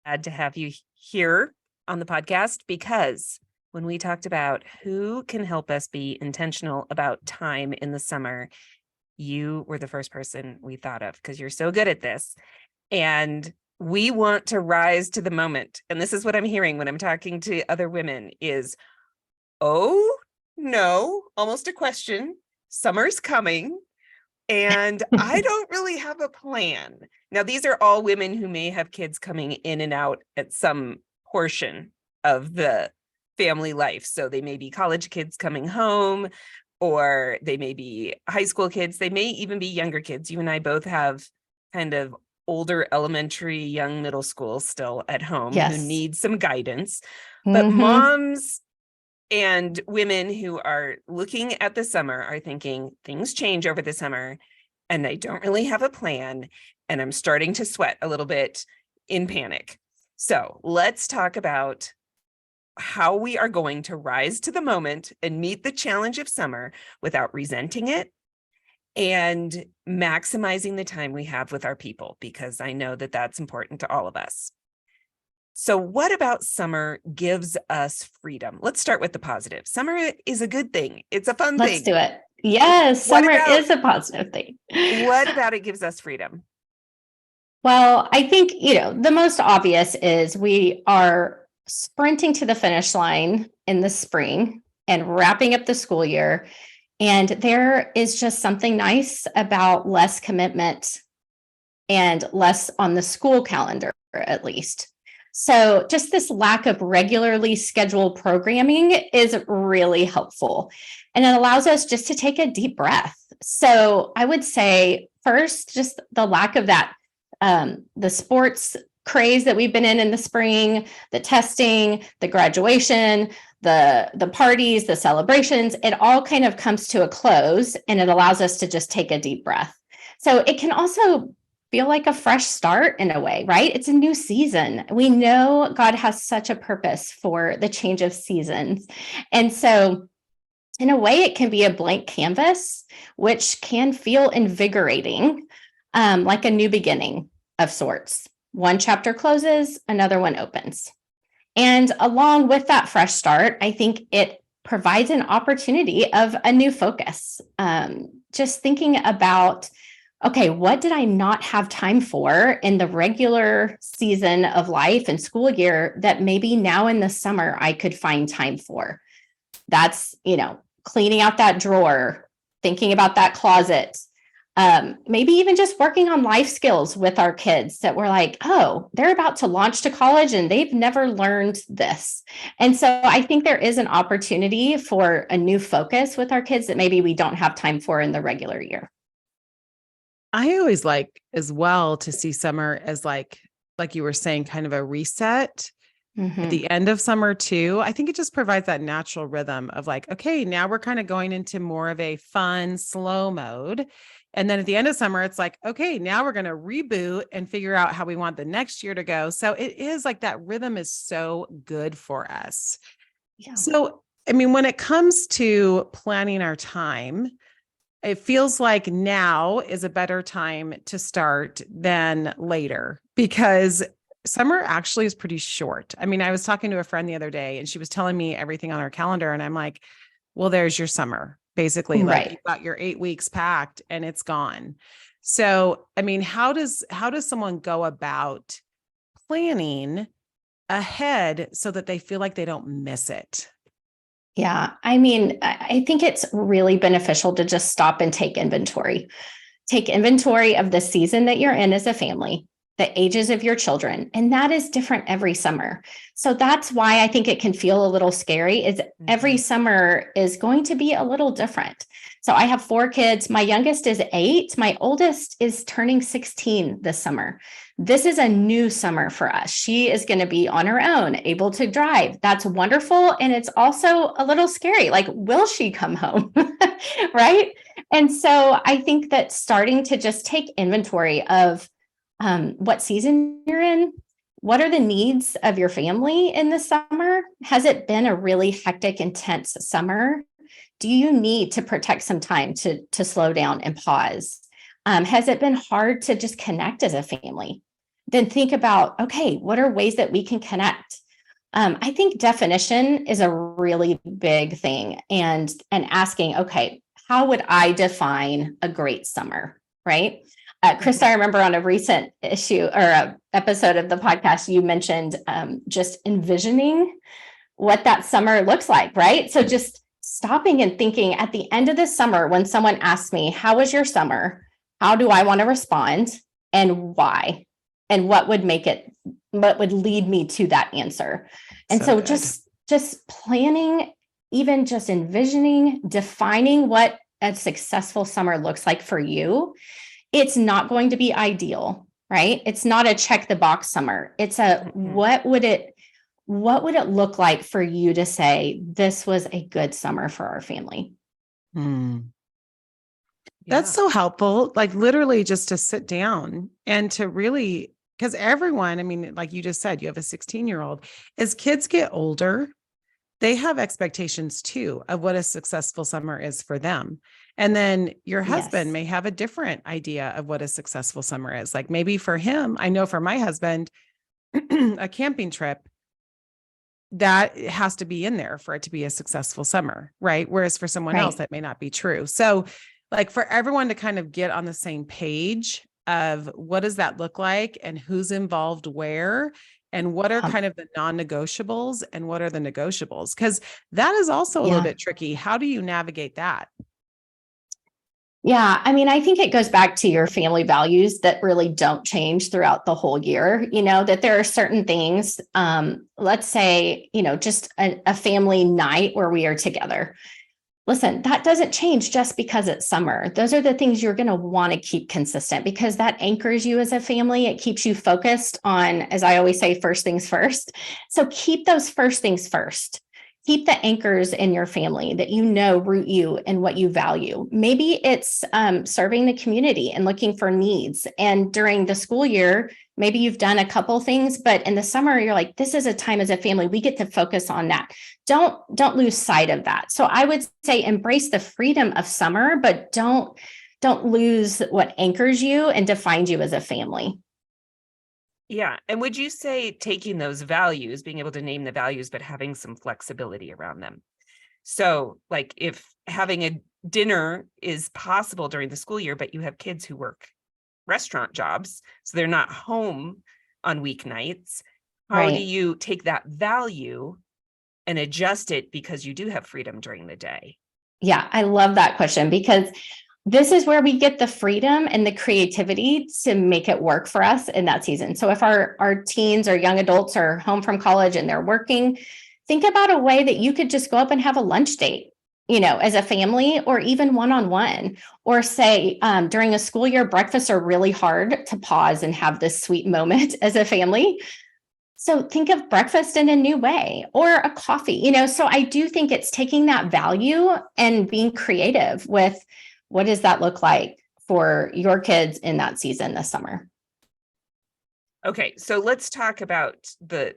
to have you here on the podcast because when we talked about who can help us be intentional about time in the summer, you were the first person we thought of because you're so good at this. And we want to rise to the moment. And this is what I'm hearing when I'm talking to other women is, oh, no, almost a question. Summer's coming. And I don't really have a plan. Now, these are all women who may have kids coming in and out at some portion of the family life. So they may be college kids coming home, or they may be high school kids. They may even be younger kids. You and I both have kind of older elementary, young middle school still at home who need some guidance. But moms and women who are looking at the summer are thinking things change over the summer and I don't really have a plan and I'm starting to sweat a little bit in panic. So let's talk about how we are going to rise to the moment and meet the challenge of summer without resenting it and maximizing the time we have with our people, because I know that that's important to all of us. So what about summer gives us freedom? Let's start with the positive. Summer is a good thing. It's a fun thing. Let's do it. Yes, summer is a positive thing. What about it gives us freedom? Well, I think, the most obvious is we are sprinting to the finish line in the spring and wrapping up the school year. And there is just something nice about less commitment and less on the school calendar, at least. So just this lack of regularly scheduled programming is really helpful. And it allows us just to take a deep breath. So I would say first, just the lack of that, the sports craze that we've been in the spring, the testing, the graduation, the parties, the celebrations, it all kind of comes to a close and it allows us to just take a deep breath. So it can also feel like a fresh start in a way, right? It's a new season. We know God has such a purpose for the change of seasons. And so in a way, it can be a blank canvas, which can feel invigorating, like a new beginning of sorts. One chapter closes, another one opens. And along with that fresh start, I think it provides an opportunity of a new focus. Just thinking about, okay, what did I not have time for in the regular season of life and school year that maybe now in the summer I could find time for? That's, cleaning out that drawer, thinking about that closet, maybe even just working on life skills with our kids that we're like, oh, they're about to launch to college and they've never learned this. And so I think there is an opportunity for a new focus with our kids that maybe we don't have time for in the regular year. I always like as well to see summer as like you were saying, kind of a reset at the end of summer too. I think it just provides that natural rhythm of like, okay, now we're kind of going into more of a fun, slow mode. And then at the end of summer, it's like, okay, now we're going to reboot and figure out how we want the next year to go. So it is like that rhythm is so good for us. Yeah. So, I mean, when it comes to planning our time, it feels like now is a better time to start than later because summer actually is pretty short. I mean, I was talking to a friend the other day and she was telling me everything on our calendar and I'm like, well, there's your summer. Basically, like right. You've got your 8 weeks packed and it's gone. So, I mean, how does someone go about planning ahead so that they feel like they don't miss it? Yeah, I mean, I think it's really beneficial to just stop and take inventory. Take inventory of the season that you're in as a family, the ages of your children, and that is different every summer. So that's why I think it can feel a little scary is every summer is going to be a little different. So I have 4 kids. My youngest is 8. My oldest is turning 16 this summer. This is a new summer for us. She is going to be on her own, able to drive. That's wonderful. And it's also a little scary. Like, will she come home? Right? And so I think that starting to just take inventory of what season you're in, what are the needs of your family in the summer? Has it been a really hectic, intense summer? Do you need to protect some time to slow down and pause? Has it been hard to just connect as a family? then think about, okay, what are ways that we can connect? I think definition is a really big thing, and asking, okay, how would I define a great summer, right? Krista, I remember on a recent issue or a episode of the podcast, you mentioned just envisioning what that summer looks like, right? So just stopping and thinking at the end of the summer, when someone asks me, how was your summer? How do I want to respond, and why? And what would lead me to that answer? And so good. just planning, even just envisioning, defining what a successful summer looks like for you. It's not going to be ideal, right? It's not a check the box summer. It's a what would it look like for you to say this was a good summer for our family? That's so helpful. Like literally just to sit down and to really, because everyone, I mean, like you just said, you have a 16-year-old. As kids get older, they have expectations too of what a successful summer is for them. And then your husband may have a different idea of what a successful summer is. Like maybe for him, I know for my husband, a camping trip, that has to be in there for it to be a successful summer, right? Whereas for someone else, that may not be true. So like for everyone to kind of get on the same page of what does that look like and who's involved where, and what are kind of the non-negotiables and what are the negotiables? Because that is also a little bit tricky. How do you navigate that? Yeah, I mean, I think it goes back to your family values that really don't change throughout the whole year. You know, that there are certain things, let's say, you know, just a family night where we are together. Listen, that doesn't change just because it's summer. Those are the things you're going to want to keep consistent because that anchors you as a family. It keeps you focused on, as I always say, first things first. So keep those first things first. Keep the anchors in your family that you know root you and what you value. Maybe it's serving the community and looking for needs. And during the school year, maybe you've done a couple things, but in the summer, you're like, this is a time as a family, we get to focus on that. Don't lose sight of that. So I would say embrace the freedom of summer, but don't lose what anchors you and defines you as a family. Yeah. And would you say taking those values, being able to name the values, but having some flexibility around them? So like if having a dinner is possible during the school year, but you have kids who work restaurant jobs, so they're not home on weeknights, how do you take that value and adjust it because you do have freedom during the day? Yeah, I love that question because this is where we get the freedom and the creativity to make it work for us in that season. So if our teens or young adults are home from college and they're working, think about a way that you could just go up and have a lunch date, you know, as a family or even one-on-one, or say during a school year, breakfasts are really hard to pause and have this sweet moment as a family. So think of breakfast in a new way or a coffee, you know. So I do think it's taking that value and being creative with what does that look like for your kids in that season this summer? Okay, so let's talk about the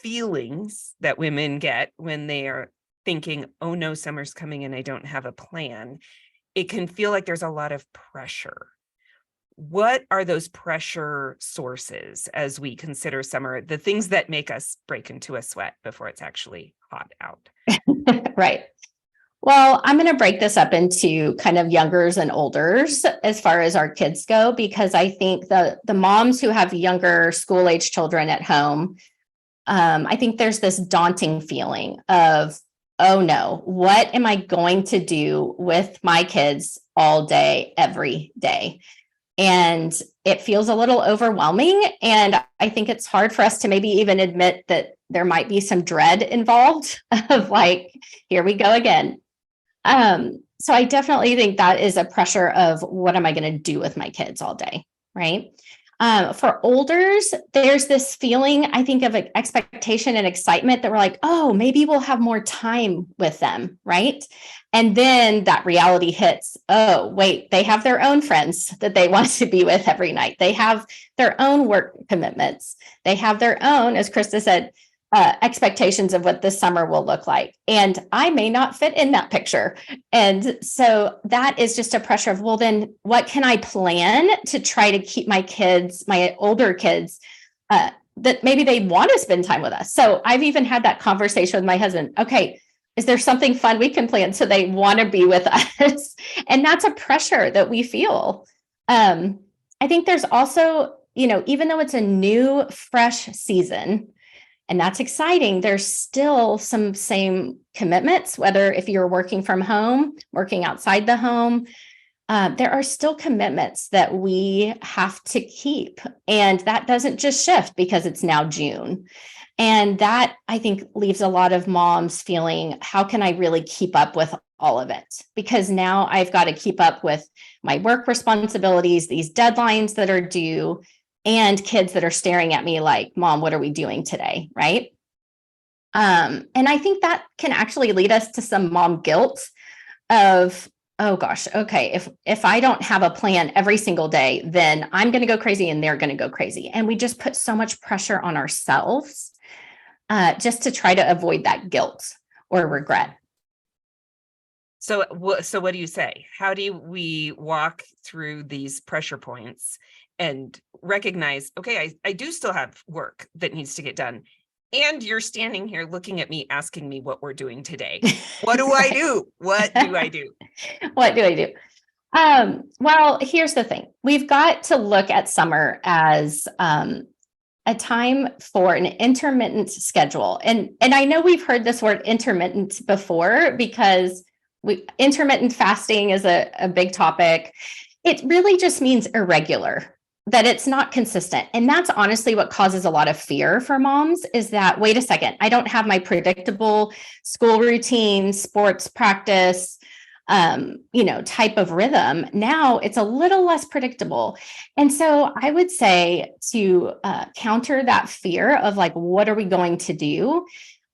feelings that women get when they are thinking, oh no, summer's coming and I don't have a plan. It can feel like there's a lot of pressure. What are those pressure sources as we consider summer, the things that make us break into a sweat before it's actually hot out? Right. Well, I'm going to break this up into kind of youngers and olders as far as our kids go, because I think the moms who have younger school age children at home, I think there's this daunting feeling of, oh no, what am I going to do with my kids all day, every day? And it feels a little overwhelming. And I think it's hard for us to maybe even admit that there might be some dread involved of like, here we go again. So I definitely think that is a pressure of what am I going to do with my kids all day, right? For olders, there's this feeling, I think, of expectation and excitement that we're like, oh, maybe we'll have more time with them, right? And then that reality hits, oh, wait, they have their own friends that they want to be with every night. They have their own work commitments. They have their own, as Krista said, expectations of what this summer will look like. And I may not fit in that picture. And so that is just a pressure of, well, then what can I plan to try to keep my kids, my older kids, that maybe they want to spend time with us. So I've even had that conversation with my husband. Okay, is there something fun we can plan so they want to be with us? And that's a pressure that we feel. I think there's also, even though it's a new, fresh season, and that's exciting, there's still some same commitments, whether if you're working from home, working outside the home, there are still commitments that we have to keep. And that doesn't just shift because it's now June. And that, I think, leaves a lot of moms feeling, how can I really keep up with all of it? Because now I've got to keep up with my work responsibilities, these deadlines that are due, and kids that are staring at me like, Mom, what are we doing today? Right. And I think that can actually lead us to some mom guilt of, oh gosh, okay, if I don't have a plan every single day, then I'm going to go crazy and they're going to go crazy. And we just put so much pressure on ourselves just to try to avoid that guilt or regret. So what do you say? How do we walk through these pressure points and recognize, okay, I do still have work that needs to get done. And you're standing here looking at me, asking me what we're doing today. What do I do? What do I do? What do I do? Well, here's the thing. We've got to look at summer as a time for an intermittent schedule. And I know we've heard this word intermittent before because intermittent fasting is a big topic. It really just means irregular, that it's not consistent. And that's honestly what causes a lot of fear for moms is that, wait a second, I don't have my predictable school routine, sports practice, type of rhythm. Now it's a little less predictable. And so I would say to counter that fear of like, what are we going to do?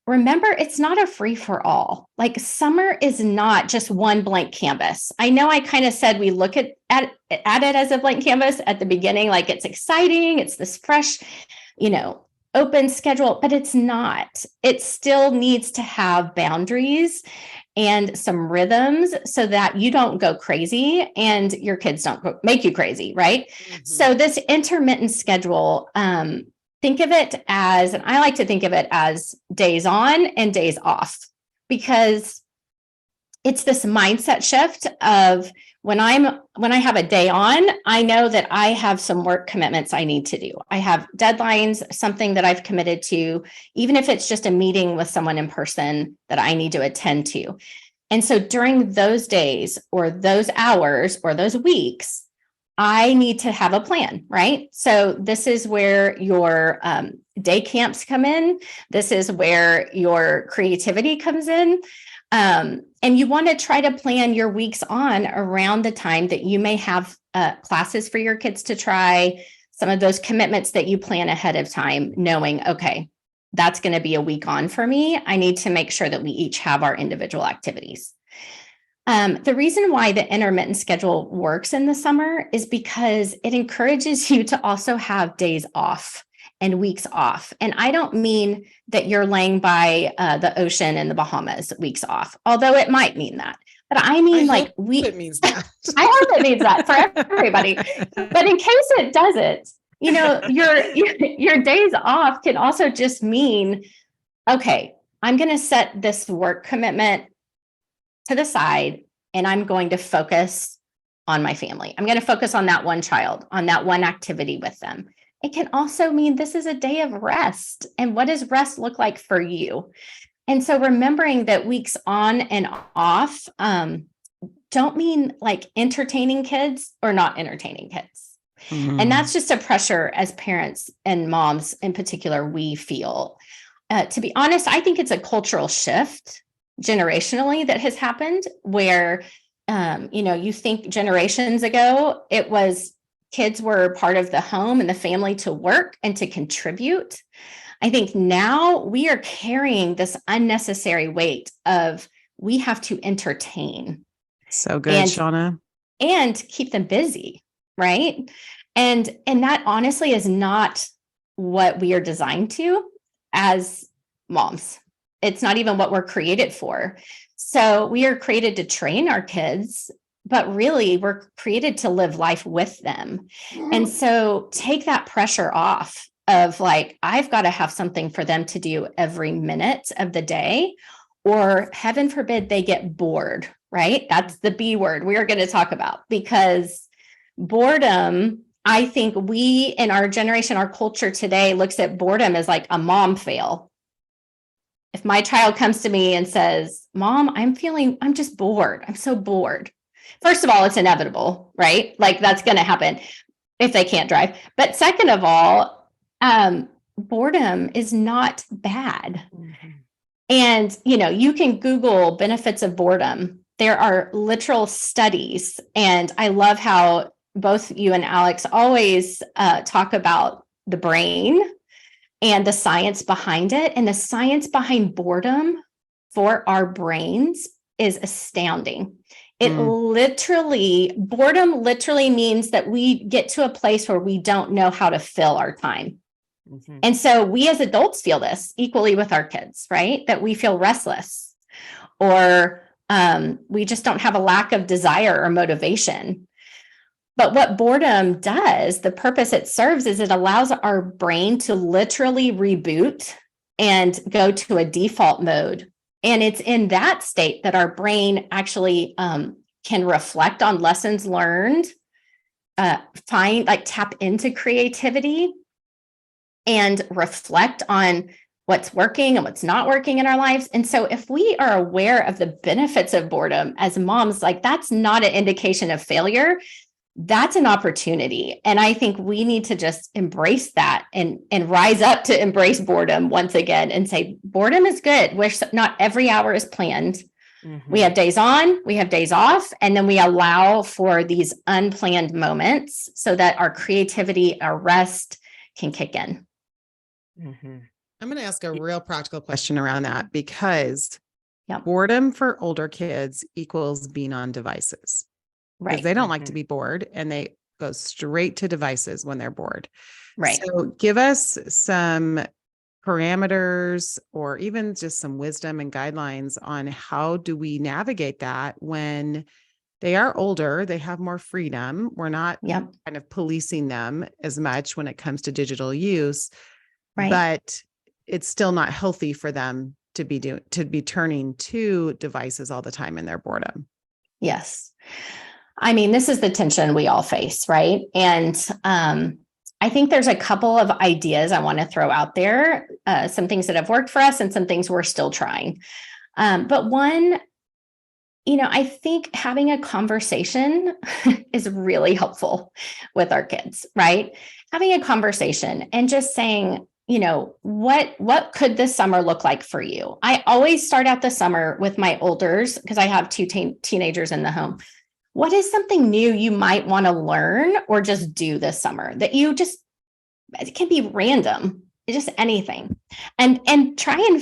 Remember, it's not a free for all. Like summer is not just one blank canvas. I know I kind of said we look at it as a blank canvas at the beginning, like it's exciting. It's this fresh, open schedule, but it's not. It still needs to have boundaries and some rhythms so that you don't go crazy and your kids don't make you crazy, right? Mm-hmm. So this intermittent schedule, think of it as, and I like to think of it as days on and days off, because it's this mindset shift of when I have a day on, I know that I have some work commitments I need to do. I have deadlines, something that I've committed to, even if it's just a meeting with someone in person that I need to attend to. And so during those days or those hours or those weeks, I need to have a plan, right? So this is where your day camps come in. This is where your creativity comes in. And you want to try to plan your weeks on around the time that you may have classes for your kids to try, some of those commitments that you plan ahead of time, knowing, okay, that's going to be a week on for me. I need to make sure that we each have our individual activities. The reason why the intermittent schedule works in the summer is because it encourages you to also have days off and weeks off. And I don't mean that you're laying by the ocean in the Bahamas weeks off, although it might mean that. But I mean, it means that. I hope it means that for everybody. But in case it doesn't, your days off can also just mean, okay, I'm going to set this work commitment to the side, and I'm going to focus on my family. I'm going to focus on that one child, on that one activity with them. It can also mean this is a day of rest. And what does rest look like for you? And so remembering that weeks on and off don't mean like entertaining kids or not entertaining kids. Mm-hmm. And that's just a pressure as parents and moms in particular we feel. To be honest, I think it's a cultural shift generationally that has happened where, you think generations ago, it was kids were part of the home and the family to work and to contribute. I think now we are carrying this unnecessary weight of we have to entertain. So good, Shawna. And keep them busy, right? And that honestly is not what we are designed to as moms. It's not even what we're created for. So we are created to train our kids, but really we're created to live life with them. And so take that pressure off of like, I've got to have something for them to do every minute of the day, or heaven forbid they get bored, right? That's the B word we are going to talk about, because boredom, I think we in our generation, our culture today looks at boredom as like a mom fail. If my child comes to me and says, Mom, I'm just bored. I'm so bored. First of all, it's inevitable, right? Like that's going to happen if they can't drive. But second of all, boredom is not bad. Mm-hmm. And, you can Google benefits of boredom. There are literal studies. And I love how both you and Alex always talk about the brain and the science behind it. And the science behind boredom for our brains is astounding. Boredom literally means that we get to a place where we don't know how to fill our time. Mm-hmm. And so we as adults feel this equally with our kids, right? That we feel restless, or we just don't have a lack of desire or motivation. But what boredom does, the purpose it serves, is it allows our brain to literally reboot and go to a default mode. And it's in that state that our brain actually can reflect on lessons learned, tap into creativity, and reflect on what's working and what's not working in our lives. And so if we are aware of the benefits of boredom as moms, like that's not an indication of failure. That's an opportunity. And I think we need to just embrace that and rise up to embrace boredom once again and say, boredom is good. Not every hour is planned. Mm-hmm. We have days on, we have days off, and then we allow for these unplanned moments so that our creativity, our rest can kick in. Mm-hmm. I'm going to ask a real practical question around that, because boredom for older kids equals being on devices. Right. Because they don't like to be bored, and they go straight to devices when they're bored. Right. So give us some parameters, or even just some wisdom and guidelines on how do we navigate that when they are older, they have more freedom. We're not kind of policing them as much when it comes to digital use, but it's still not healthy for them to be turning to devices all the time in their boredom. Yes. I mean, this is the tension we all face, right? And I think there's a couple of ideas I want to throw out there, some things that have worked for us and some things we're still trying. But one, I think having a conversation is really helpful with our kids, right? Having a conversation and just saying, what could this summer look like for you? I always start out the summer with my olders, because I have two teenagers in the home. What is something new you might want to learn or just do this summer that it can be random, just anything, and try and,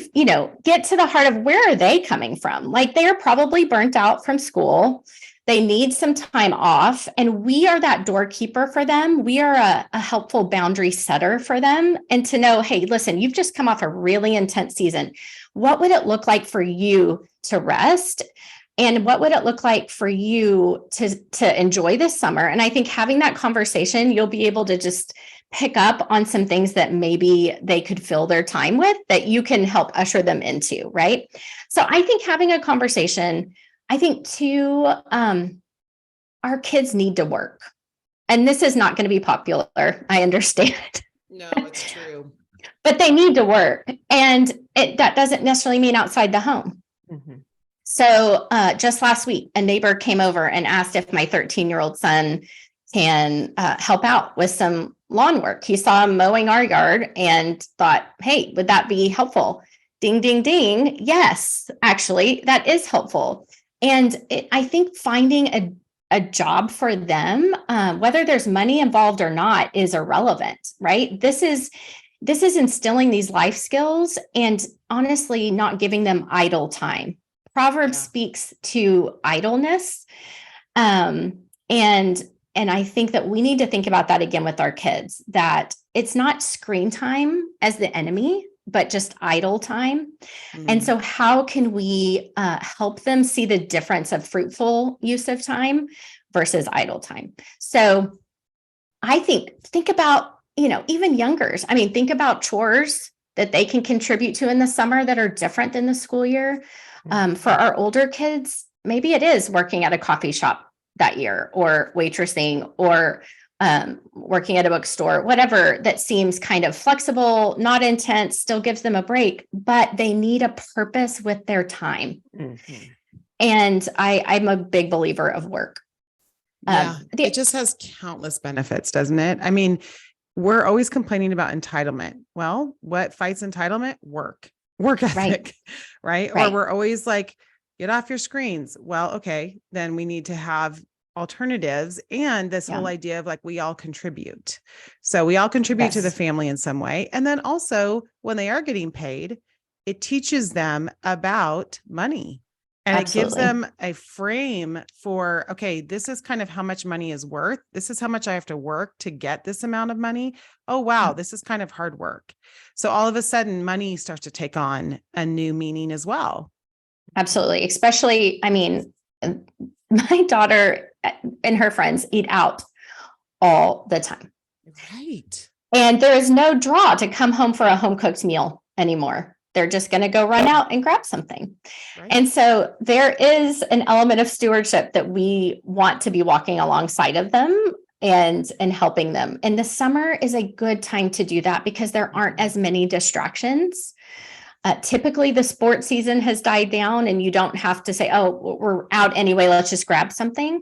get to the heart of where are they coming from? Like, they are probably burnt out from school. They need some time off, and we are that doorkeeper for them. We are a helpful boundary setter for them, and to know, hey, listen, you've just come off a really intense season. What would it look like for you to rest? And what would it look like for you to enjoy this summer? And I think having that conversation, you'll be able to just pick up on some things that maybe they could fill their time with that you can help usher them into, right? So I think having a conversation, I think too, our kids need to work. And this is not going to be popular. I understand. No, it's true. But they need to work. And that doesn't necessarily mean outside the home. Mm-hmm. So just last week, a neighbor came over and asked if my 13-year-old son can help out with some lawn work. He saw him mowing our yard and thought, hey, would that be helpful? Ding, ding, ding. Yes, actually, that is helpful. And I think finding a job for them, whether there's money involved or not, is irrelevant, right? This is instilling these life skills and honestly not giving them idle time. Proverbs speaks to idleness. And I think that we need to think about that again with our kids, that it's not screen time as the enemy, but just idle time. And Mm. so how can we help them see the difference of fruitful use of time versus idle time? So I think about, even youngers. I mean, think about chores that they can contribute to in the summer that are different than the school year. For our older kids, maybe it is working at a coffee shop that year, or waitressing, or working at a bookstore, whatever that seems kind of flexible, not intense, still gives them a break, but they need a purpose with their time. Mm-hmm. And I'm a big believer of work. Yeah, it just has countless benefits, doesn't it? I mean, we're always complaining about entitlement. Well, what fights entitlement? Work ethic, right? Or we're always like, get off your screens. Well, okay, then we need to have alternatives, and this whole idea of like, we all contribute. So we all contribute to the family in some way. And then also when they are getting paid, it teaches them about money. And it gives them a frame for, okay, this is kind of how much money is worth. This is how much I have to work to get this amount of money. Oh, wow, this is kind of hard work. So all of a sudden, money starts to take on a new meaning as well. Absolutely. Especially, I mean, my daughter and her friends eat out all the time. Right. And there is no draw to come home for a home cooked meal anymore. They're just going to go run out and grab something. Right. And so there is an element of stewardship that we want to be walking alongside of them and helping them. And the summer is a good time to do that because there aren't as many distractions. Typically the sports season has died down and you don't have to say, oh, we're out anyway, let's just grab something.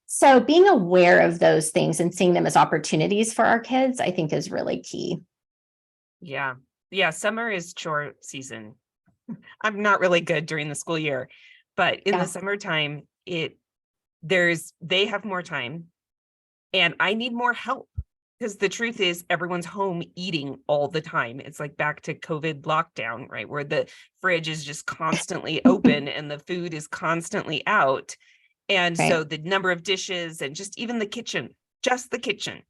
So being aware of those things and seeing them as opportunities for our kids, I think is really key. Yeah. Yeah, summer is chore season. I'm not really good during the school year, but in the summertime, they have more time and I need more help because the truth is everyone's home eating all the time. It's like back to COVID lockdown, right? Where the fridge is just constantly open and the food is constantly out. And so the number of dishes and just even the kitchen, just the kitchen,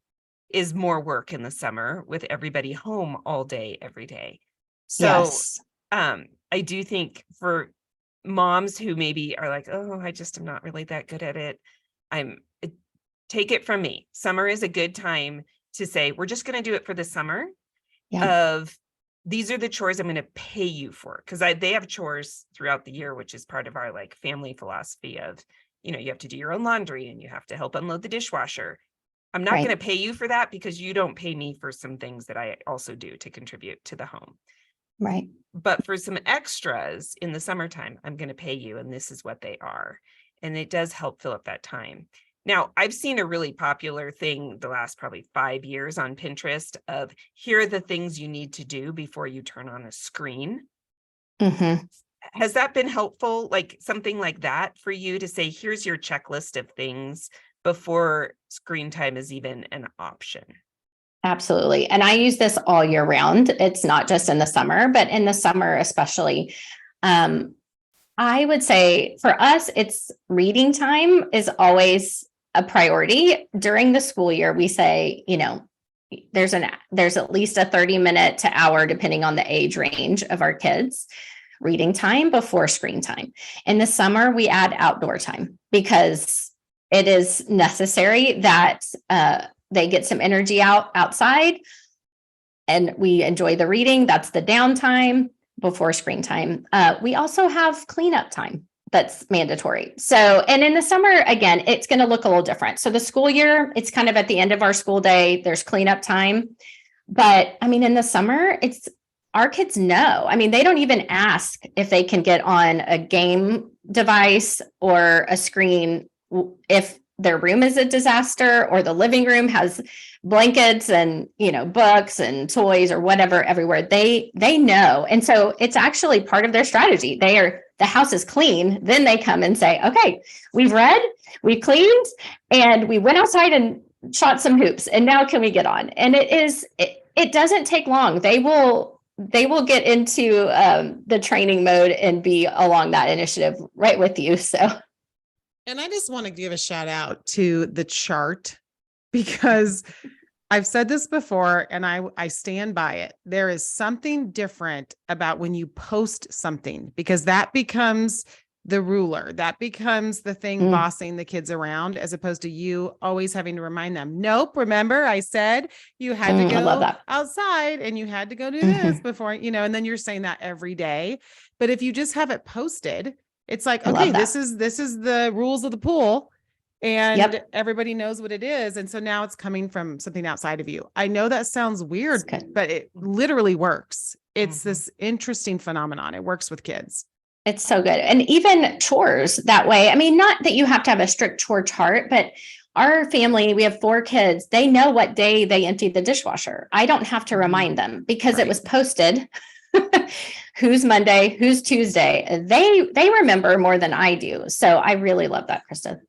is more work in the summer with everybody home all day, every day. So I do think for moms who maybe are like, oh, I just am not really that good at it. Take it from me. Summer is a good time to say, we're just going to do it for the summer of these are the chores I'm going to pay you for. Cause they have chores throughout the year, which is part of our like family philosophy of, you have to do your own laundry and you have to help unload the dishwasher. I'm not going to pay you for that because you don't pay me for some things that I also do to contribute to the home. Right. But for some extras in the summertime, I'm going to pay you. And this is what they are. And it does help fill up that time. Now, I've seen a really popular thing the last probably 5 years on Pinterest of here are the things you need to do before you turn on a screen. Mm-hmm. Has that been helpful? Like something like that for you to say, here's your checklist of things before screen time is even an option? Absolutely. And I use this all year round. It's not just in the summer, but in the summer, especially, I would say for us, it's reading time is always a priority. During the school year, we say, there's at least a 30-minute to hour, depending on the age range of our kids, reading time before screen time. In the summer, we add outdoor time because it is necessary that they get some energy outside and we enjoy the reading. That's the downtime before screen time. We also have cleanup time that's mandatory. So, and in the summer, again, it's going to look a little different. So the school year, it's kind of at the end of our school day, there's cleanup time. But I mean, in the summer, our kids know. I mean, they don't even ask if they can get on a game device or a screen if their room is a disaster or the living room has blankets and, books and toys or whatever everywhere. They know. And so it's actually part of their strategy. The house is clean. Then they come and say, okay, we've read, we cleaned, and we went outside and shot some hoops. And now can we get on? And it doesn't take long. They will get into the training mode and be along that initiative right with you. So. And I just want to give a shout out to the chart because I've said this before and I stand by it. There is something different about when you post something, because that becomes the ruler. That becomes the thing bossing the kids around, as opposed to you always having to remind them, nope, remember I said you had to I love go that. outside and you had to go do this before, and then you're saying that every day. But if you just have it posted, it's like, I love okay, that. this is the rules of the pool. And Yep. everybody knows what it is. And so now it's coming from something outside of you. I know that sounds weird, That's good. but it literally works. It's this interesting phenomenon. It works with kids. It's so good. And even chores that way. I mean, not that you have to have a strict chore chart, but our family, we have 4 kids. They know what day they empty the dishwasher. I don't have to remind them because it was posted. Who's Monday, who's Tuesday. They remember more than I do. So I really love that, Krista.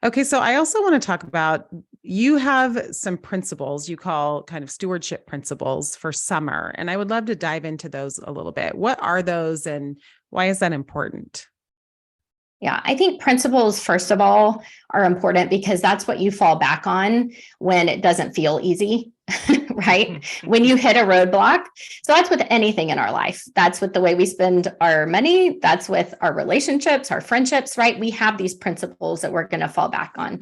Okay. So I also want to talk about, you have some principles you call kind of stewardship principles for summer. And I would love to dive into those a little bit. What are those and why is that important? Yeah, I think principles, first of all, are important because that's what you fall back on when it doesn't feel easy, right? When you hit a roadblock. So that's with anything in our life. That's with the way we spend our money. That's with our relationships, our friendships, right? We have these principles that we're going to fall back on.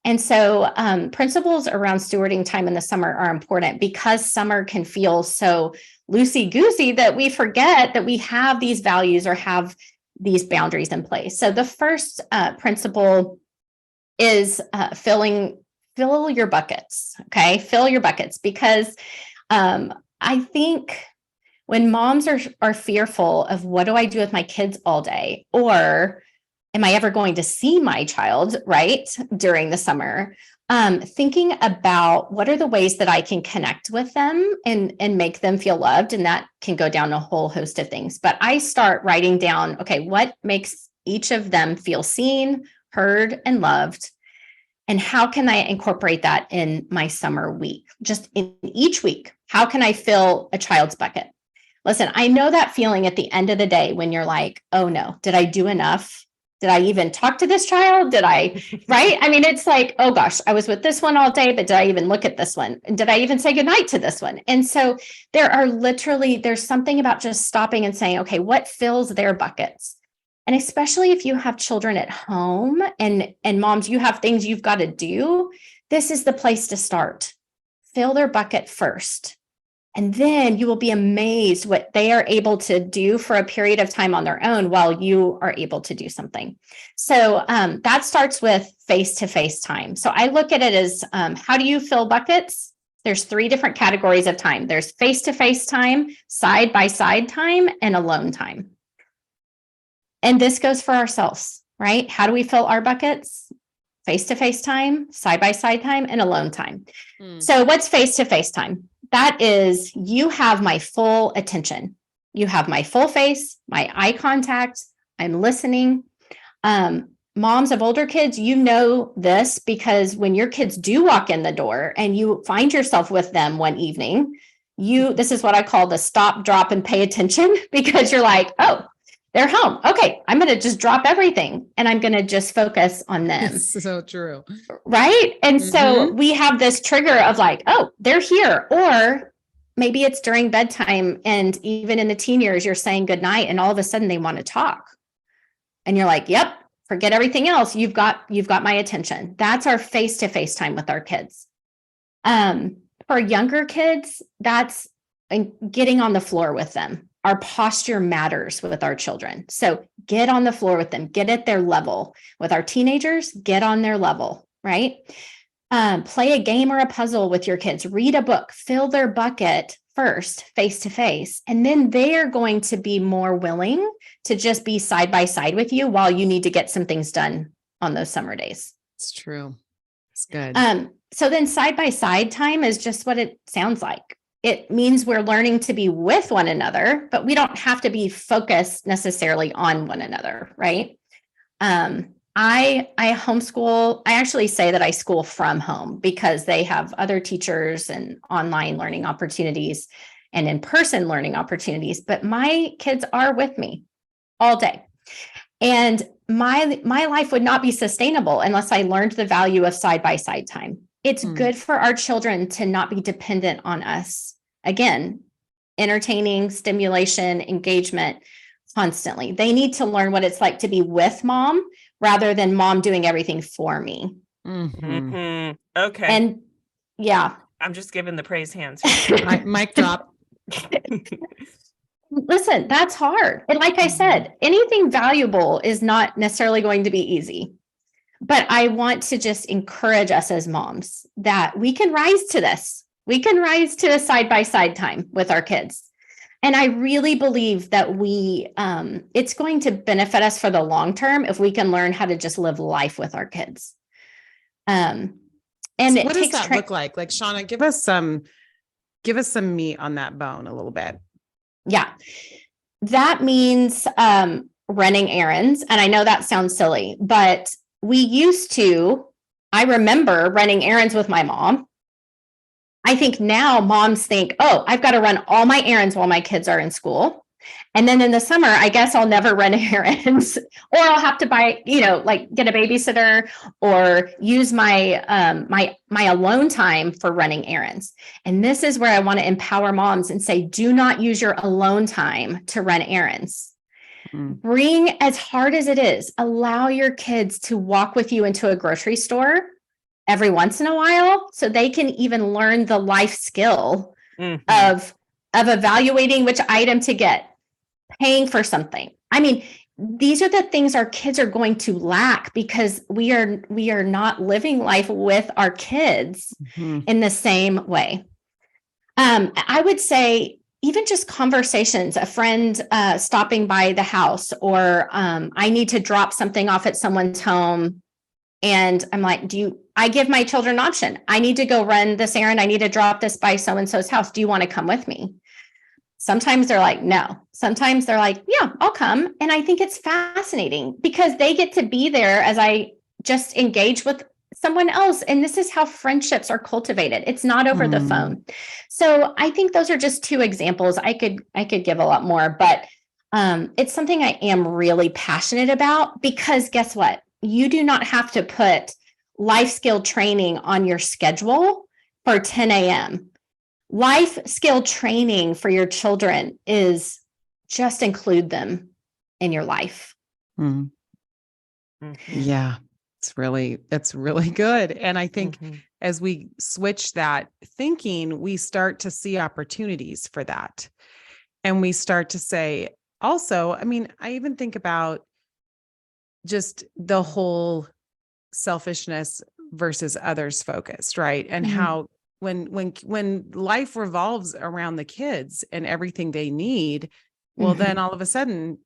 And so principles around stewarding time in the summer are important because summer can feel so loosey-goosey that we forget that we have these values or have these boundaries in place. So the first principle is fill your buckets. Okay. Fill your buckets, because I think when moms are fearful of what do I do with my kids all day, or am I ever going to see my child, right, during the summer? Thinking about what are the ways that I can connect with them and make them feel loved. And that can go down a whole host of things. But I start writing down, okay, what makes each of them feel seen, heard, and loved? And how can I incorporate that in my summer week? Just in each week, how can I fill a child's bucket? Listen, I know that feeling at the end of the day when you're like, oh no, did I do enough? Did I even talk to this child? Right? I mean, it's like, oh gosh, I was with this one all day, but did I even look at this one? Did I even say goodnight to this one? And so there's something about just stopping and saying, okay, what fills their buckets? And especially if you have children at home and moms, you have things you've got to do. This is the place to start. Fill their bucket first. And then you will be amazed what they are able to do for a period of time on their own while you are able to do something. So that starts with face-to-face time. So I look at it as how do you fill buckets? There's 3 different categories of time. There's face-to-face time, side-by-side time, and alone time. And this goes for ourselves, right? How do we fill our buckets? Face-to-face time, side-by-side time, and alone time. So what's face-to-face time? That is, you have my full attention. You have my full face, my eye contact. I'm listening. Moms of older kids, you know this because when your kids do walk in the door and you find yourself with them one evening, this is what I call the stop, drop, and pay attention, because you're like, oh, they're home. Okay, I'm going to just drop everything and I'm going to just focus on them. So true. Right? And so we have this trigger of like, oh, they're here. Or maybe it's during bedtime. And even in the teen years, you're saying goodnight and all of a sudden they want to talk. And you're like, yep, forget everything else. You've got my attention. That's our face-to-face time with our kids. For younger kids, that's getting on the floor with them. Our posture matters with our children. So get on the floor with them, get at their level. With our teenagers, get on their level, right? Play a game or a puzzle with your kids, read a book, fill their bucket first, face to face. And then they're going to be more willing to just be side by side with you while you need to get some things done on those summer days. It's true. It's good. So then side by side time is just what it sounds like. It means we're learning to be with one another, but we don't have to be focused necessarily on one another, right? I homeschool. I actually say that I school from home because they have other teachers and online learning opportunities and in-person learning opportunities, but my kids are with me all day. And my life would not be sustainable unless I learned the value of side-by-side time. It's good for our children to not be dependent on us. Again, entertaining, stimulation, engagement constantly. They need to learn what it's like to be with mom rather than mom doing everything for me. Okay. And yeah. I'm just giving the praise hands. Mic drop. Listen, that's hard. And like I said, anything valuable is not necessarily going to be easy. But I want to just encourage us as moms that we can rise to this. We can rise to a side-by-side time with our kids. And I really believe that it's going to benefit us for the long term if we can learn how to just live life with our kids. And so what does that look like? Like, Shawna, give us some meat on that bone a little bit. Yeah, that means running errands. And I know that sounds silly, but I remember running errands with my mom. I think now moms think, oh, I've got to run all my errands while my kids are in school. And then in the summer, I guess I'll never run errands, or I'll have to buy, like get a babysitter or use my my alone time for running errands. And this is where I want to empower moms and say, do not use your alone time to run errands. Bring, as hard as it is, allow your kids to walk with you into a grocery store every once in a while so they can even learn the life skill of evaluating which item to get, paying for something. I mean, these are the things our kids are going to lack because we are not living life with our kids in the same way. I would say even just conversations, a friend stopping by the house, or I need to drop something off at someone's home. And I'm like, I give my children an option. I need to go run this errand. I need to drop this by so-and-so's house. Do you want to come with me? Sometimes they're like, no. Sometimes they're like, yeah, I'll come. And I think it's fascinating because they get to be there as I just engage with someone else. And this is how friendships are cultivated. It's not over the phone. So I think those are just two examples. I could give a lot more, but it's something I am really passionate about because guess what? You do not have to put life skill training on your schedule for 10 a.m. Life skill training for your children is just include them in your life. Yeah, it's really good. And I think as we switch that thinking, we start to see opportunities for that. And we start to say, also, I mean, I even think about just the whole selfishness versus others focused, right? And how when life revolves around the kids and everything they need, well, then all of a sudden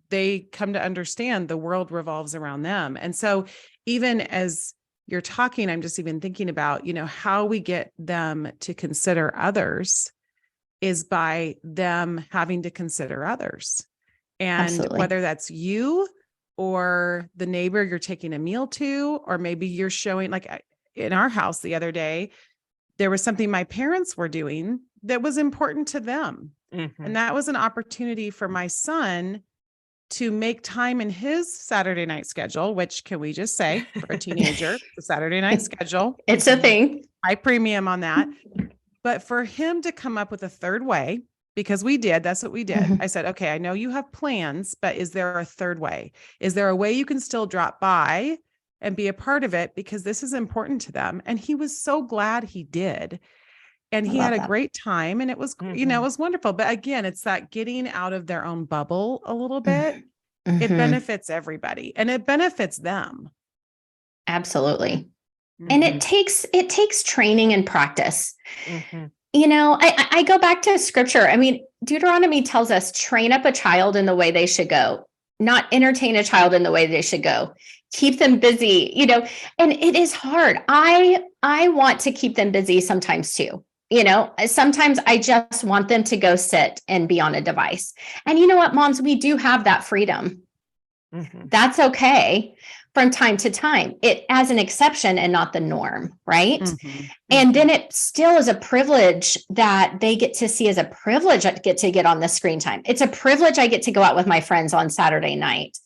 they come to understand the world revolves around them. And so even as you're talking, I'm just even thinking about, how we get them to consider others is by them having to consider others. And Absolutely. Whether that's you or the neighbor you're taking a meal to, or maybe you're showing, like in our house the other day, there was something my parents were doing that was important to them. And that was an opportunity for my son to make time in his Saturday night schedule, which, can we just say, for a teenager, the Saturday night schedule, it's a thing. High premium on that. But for him to come up with a third way, because that's what we did. I said, okay, I know you have plans, but is there a third way? Is there a way you can still drop by and be a part of it? Because this is important to them. And he was so glad he did. And he had a great time, and it was, it was wonderful. But again, it's that getting out of their own bubble a little bit. It benefits everybody and it benefits them. Absolutely. And it takes training and practice. I go back to scripture. I mean, Deuteronomy tells us, train up a child in the way they should go, not entertain a child in the way they should go. Keep them busy, and it is hard. I want to keep them busy sometimes too. Sometimes I just want them to go sit and be on a device. And you know what, moms, we do have that freedom. That's okay from time to time. It as an exception and not the norm, right? And then it still is a privilege that they get to see as a privilege. I get to get on the screen time. It's a privilege I get to go out with my friends on Saturday night.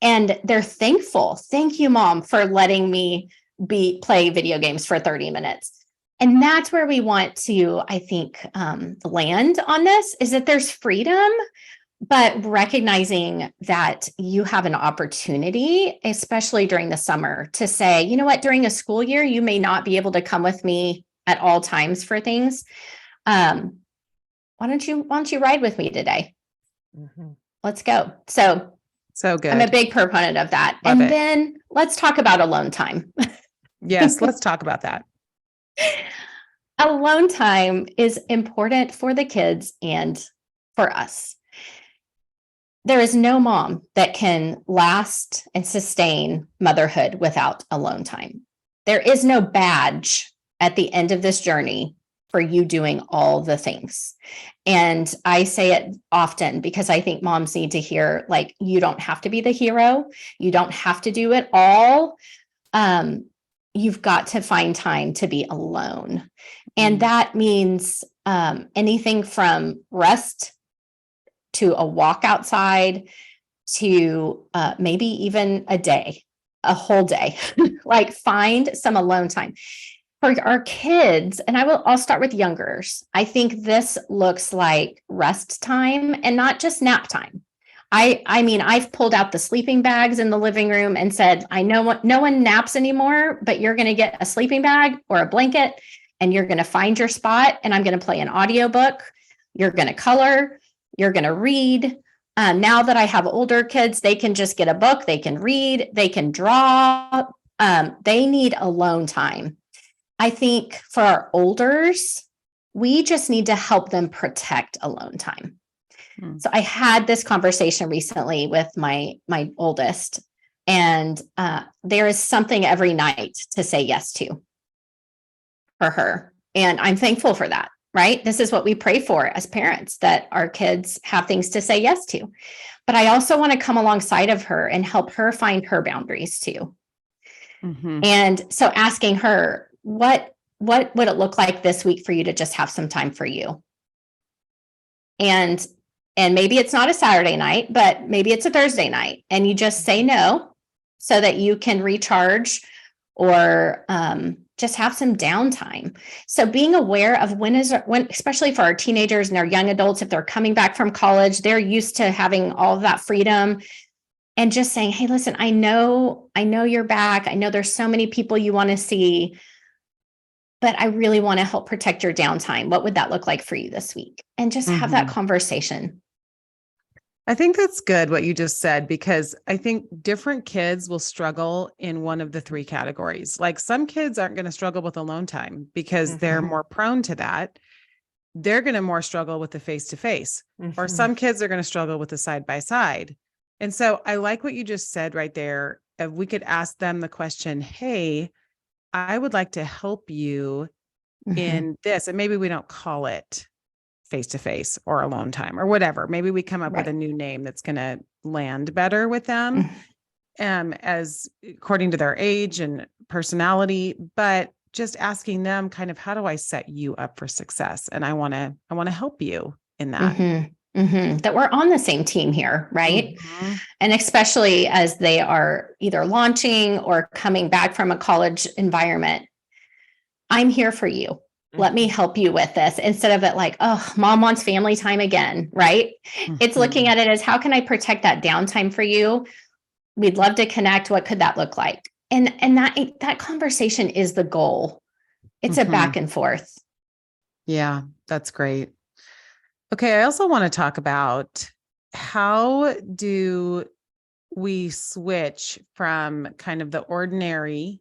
And they're thankful. Thank you, Mom, for letting me play video games for 30 minutes. And that's where we want to, I think, land on this, is that there's freedom, but recognizing that you have an opportunity, especially during the summer, to say, you know what, during a school year, you may not be able to come with me at all times for things. Why don't you ride with me today? Mhm. Let's go. So good. I'm a big proponent of that. Love it. Then let's talk about alone time. Yes, let's talk about that. Alone time is important for the kids and for us. There is no mom that can last and sustain motherhood without alone time. There is no badge at the end of this journey for you doing all the things. And I say it often because I think moms need to hear, like, you don't have to be the hero. You don't have to do it all. You've got to find time to be alone. And that means anything from rest to a walk outside to maybe even a whole day. Like, find some alone time. For our kids, and I'll start with youngers. I think this looks like rest time and not just nap time. I mean, I've pulled out the sleeping bags in the living room and said, I know no one naps anymore, but you're going to get a sleeping bag or a blanket and you're going to find your spot, and I'm going to play an audiobook. You're going to color, you're going to read. Now that I have older kids, they can just get a book, they can read, they can draw. They need alone time. I think for our olders, we just need to help them protect alone time. So I had this conversation recently with my oldest, and there is something every night to say yes to for her. And I'm thankful for that, right? This is what we pray for as parents, that our kids have things to say yes to. But I also want to come alongside of her and help her find her boundaries too. Mm-hmm. And so asking her, what would it look like this week for you to just have some time for you? And maybe it's not a Saturday night, but maybe it's a Thursday night, and you just say no so that you can recharge or just have some downtime. So being aware of when, especially for our teenagers and our young adults, if they're coming back from college, they're used to having all of that freedom, and just saying, hey, listen, I know you're back. I know there's so many people you want to see, but I really want to help protect your downtime. What would that look like for you this week? And just have that conversation. I think that's good what you just said, because I think different kids will struggle in one of the three categories. Like, some kids aren't going to struggle with alone time because they're more prone to that. They're going to more struggle with the face-to-face, or some kids are going to struggle with the side-by-side. And so I like what you just said right there. If we could ask them the question, hey, I would like to help you in this. And maybe we don't call it face-to-face or alone time or whatever. Maybe we come up with a new name that's going to land better with them, as according to their age and personality, but just asking them kind of, how do I set you up for success? And I want to help you in that. That we're on the same team here, right? And especially as they are either launching or coming back from a college environment, I'm here for you. Let me help you with this, instead of it like, oh, mom wants family time again, right? It's looking at it as, how can I protect that downtime for you? We'd love to connect. What could that look like? And that conversation is the goal. It's a back and forth. Yeah, that's great. Okay, I also want to talk about, how do we switch from kind of the ordinary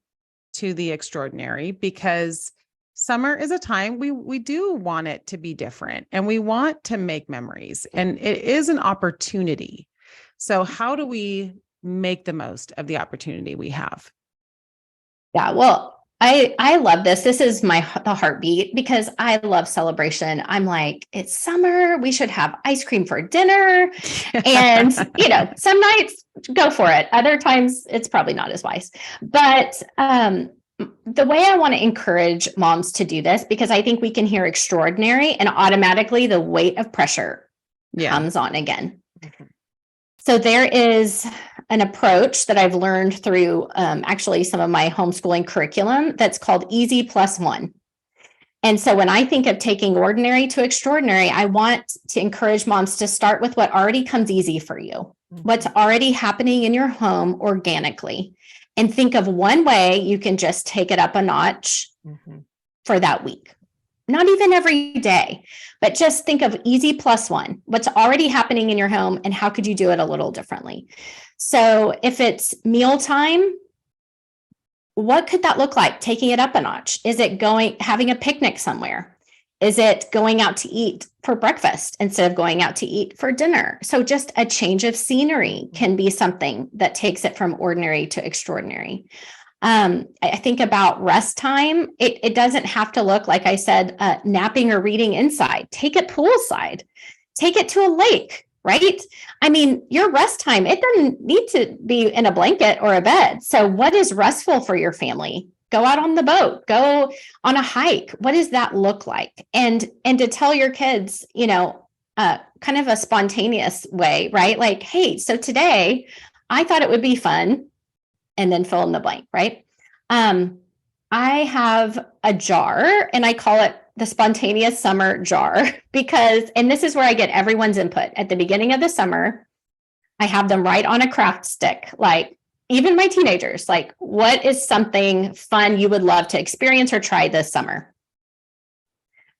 to the extraordinary? Because summer is a time we do want it to be different, and we want to make memories, and it is an opportunity. So how do we make the most of the opportunity we have? Yeah, well, I love this. This is the heartbeat, because I love celebration. I'm like, it's summer. We should have ice cream for dinner. And, some nights go for it. Other times it's probably not as wise. But the way I want to encourage moms to do this, because I think we can hear extraordinary and automatically the weight of pressure comes on again. So there is an approach that I've learned through actually some of my homeschooling curriculum that's called Easy Plus One. And so when I think of taking ordinary to extraordinary, I want to encourage moms to start with what already comes easy for you, what's already happening in your home organically, and think of one way you can just take it up a notch for that week. Not even every day, but just think of easy plus one, what's already happening in your home and how could you do it a little differently? So if it's mealtime, what could that look like? Taking it up a notch? Is it having a picnic somewhere? Is it going out to eat for breakfast instead of going out to eat for dinner? So just a change of scenery can be something that takes it from ordinary to extraordinary. I think about rest time. It doesn't have to look, like I said, napping or reading inside. Take it poolside. Take it to a lake, right? I mean, your rest time, it doesn't need to be in a blanket or a bed. So what is restful for your family? Go out on the boat, go on a hike. What does that look like? And to tell your kids, kind of a spontaneous way, right? Like, hey, so today I thought it would be fun, and then fill in the blank, right? I have a jar and I call it the spontaneous summer jar and this is where I get everyone's input. At the beginning of the summer, I have them write on a craft stick, like even my teenagers, like what is something fun you would love to experience or try this summer?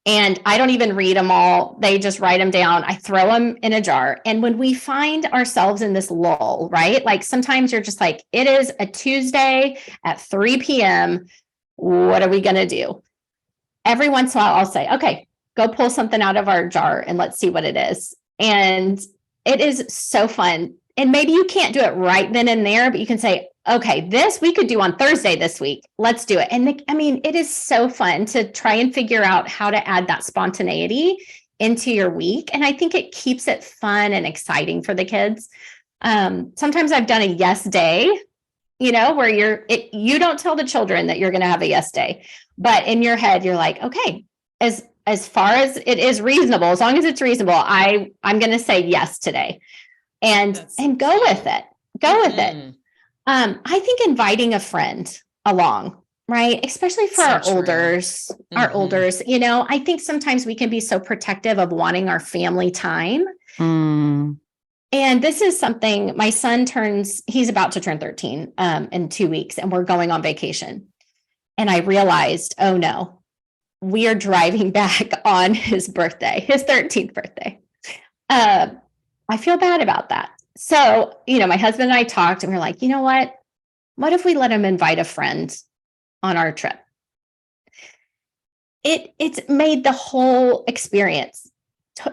And I don't even read them all. They just write them down. I throw them in a jar. And when we find ourselves in this lull, right? Like sometimes you're just like, it is a Tuesday at 3 p.m. What are we going to do? Every once in a while, I'll say, okay, go pull something out of our jar and let's see what it is. And it is so fun. And maybe you can't do it right then and there, but you can say, okay, this we could do on Thursday this week. Let's do it. And it is so fun to try and figure out how to add that spontaneity into your week. And I think it keeps it fun and exciting for the kids. Sometimes I've done a yes day, where you don't tell the children that you're going to have a yes day, but in your head, you're like, okay, as far as it is reasonable, as long as it's reasonable, I'm going to say yes today and go with it. Go with it. I think inviting a friend along, right? Especially for our olders, I think sometimes we can be so protective of wanting our family time. And this is something my son he's about to turn 13 in 2 weeks, and we're going on vacation. And I realized, oh no, we are driving back on his birthday, his 13th birthday. I feel bad about that. So, my husband and I talked and we're like, you know what? What if we let him invite a friend on our trip? It's made the whole experience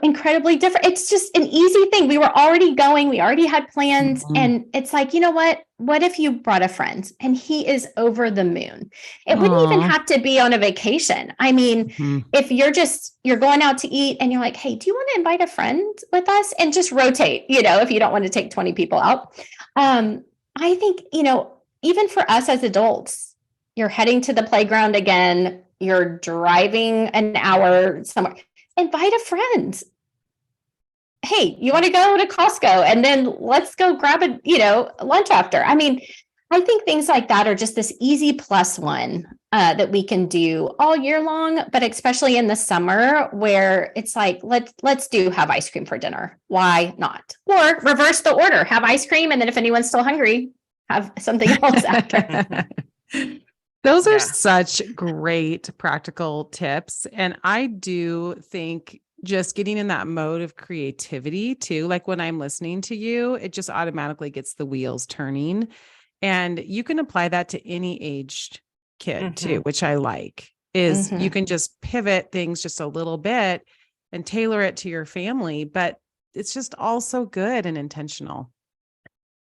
incredibly different. It's just an easy thing. We were already going, we already had plans. And it's like, you know what if you brought a friend and he is over the moon? It wouldn't even have to be on a vacation. I mean, if you're going out to eat and you're like, hey, do you want to invite a friend with us? And just rotate, if you don't want to take 20 people out. I think, even for us as adults, you're heading to the playground again, you're driving an hour somewhere. Invite a friend. Hey, you want to go to Costco and then let's go grab lunch after. I mean, I think things like that are just this easy plus one that we can do all year long, but especially in the summer where it's like, let's have ice cream for dinner. Why not? Or reverse the order, have ice cream. And then if anyone's still hungry, have something else after. Those are such great practical tips. And I do think just getting in that mode of creativity too, like when I'm listening to you, it just automatically gets the wheels turning. And you can apply that to any aged kid too, which I like, is you can just pivot things just a little bit and tailor it to your family, but it's just all so good and intentional.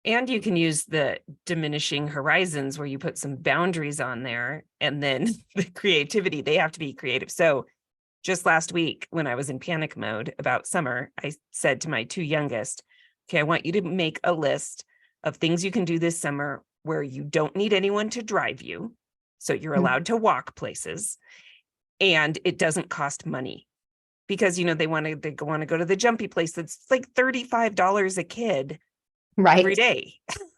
And you can use the diminishing horizons where you put some boundaries on there, and then the creativity, they have to be creative. So just last week when I was in panic mode about summer, I said to my two youngest, okay, I want you to make a list of things you can do this summer where you don't need anyone to drive you. So you're allowed to walk places and it doesn't cost money, because, they want to go to the jumpy place that's like $35 a kid. Right. Every day.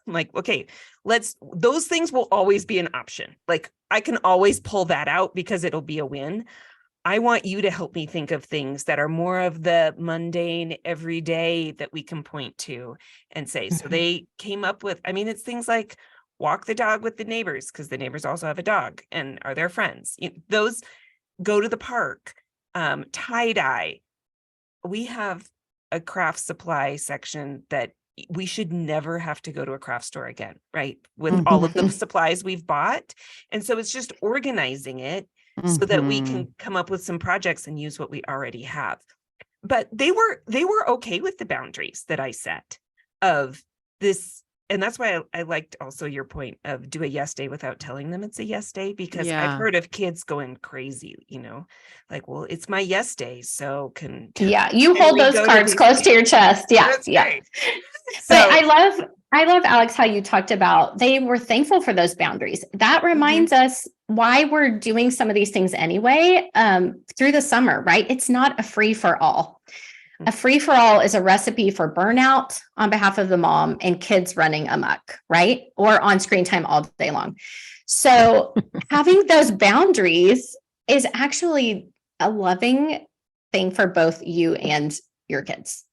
I'm like, okay, those things will always be an option. Like I can always pull that out because it'll be a win. I want you to help me think of things that are more of the mundane everyday that we can point to and say. So they came up with, I mean, it's things like walk the dog with the neighbors because the neighbors also have a dog and are their friends. Those go to the park, tie dye. We have a craft supply section that we should never have to go to a craft store again, right? With all of the supplies we've bought. And so it's just organizing it so that we can come up with some projects and use what we already have. But they were okay with the boundaries that I set of this. And that's why I liked also your point of do a yes day without telling them it's a yes day, because I've heard of kids going crazy, like, well, it's my yes day. So you hold those cards close to your chest. Yeah. That's yeah. Great. But I love, Alex, how you talked about they were thankful for those boundaries. That reminds us why we're doing some of these things anyway, through the summer, right? It's not a free for all. A free for all is a recipe for burnout on behalf of the mom and kids running amok, right? Or on screen time all day long. So having those boundaries is actually a loving thing for both you and your kids.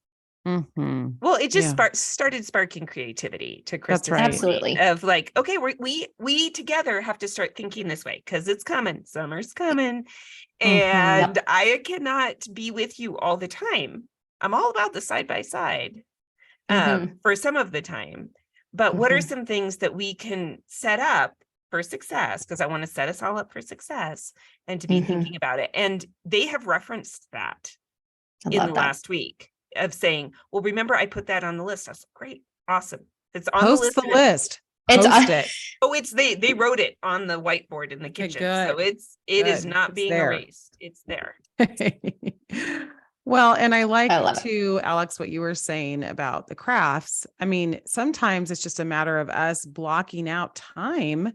Well, it just started sparking creativity to Krista's right. Absolutely. Of like, okay, we together have to start thinking this way because it's coming. Summer's coming. And I cannot be with you all the time. I'm all about the side by side for some of the time. But what are some things that we can set up for success? Because I want to set us all up for success and to be thinking about it. And they have referenced that in the last week of saying, well, remember, I put that on the list. I was like, great, awesome. It's on Post the list. Post it. Oh, they wrote it on the whiteboard in the kitchen. So it is not being erased. It's there. Well, and I like too, Alex, what you were saying about the crafts. I mean, sometimes it's just a matter of us blocking out time